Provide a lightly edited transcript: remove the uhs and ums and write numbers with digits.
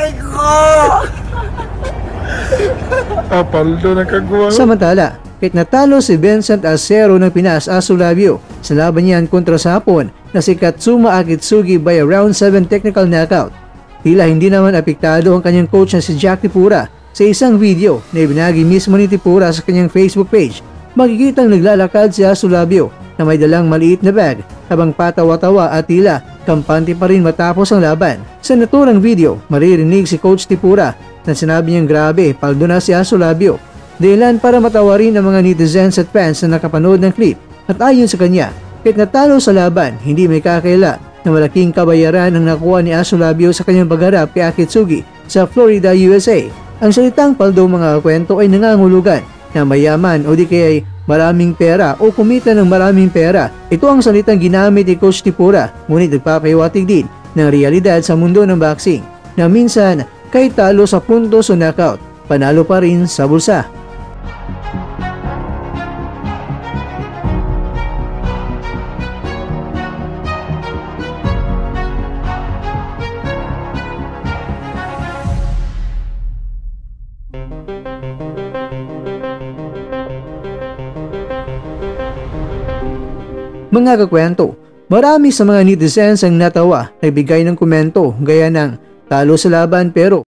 aray ko! Apaldo na kagwa. Samantala, kahit natalo si Vincent Acero ng Pinas Asulabio sa laban niyan kontra sa Hapon na si Katsuma Akitsugi by a round 7 technical knockout, tila hindi naman apektado ang kanyang coach na si Jack Tipura. Sa isang video na ibinagi mismo ni Tipura sa kanyang Facebook page, makikitang naglalakad si Asulabio na may dalang maliit na bag habang patawa-tawa at tila kampante pa rin matapos ang laban. Sa naturang video, maririnig si Coach Tipura na sinabi niyang grabe, paldo na si Asulabio. Dahilan para matawa rin ang mga netizens at fans na nakapanood ng clip. At ayon sa kanya, kahit natalo sa laban, hindi may kakaila na malaking kabayaran ang nakuha ni Asulabio sa kanyang pagharap kay Akitsugi sa Florida, USA. Ang salitang paldo mga kwento ay nangangulugan na mayaman o di kaya maraming pera o kumita ng maraming pera. Ito ang salitang ginamit ni Coach Tipura, ngunit nagpapahiwatig din ng realidad sa mundo ng boxing na minsan kahit talo sa puntos o knockout, panalo pa rin sa bulsa. Mga kakwento, marami sa mga netizens ang natawa, nagbigay ng komento gaya ng talo sa laban pero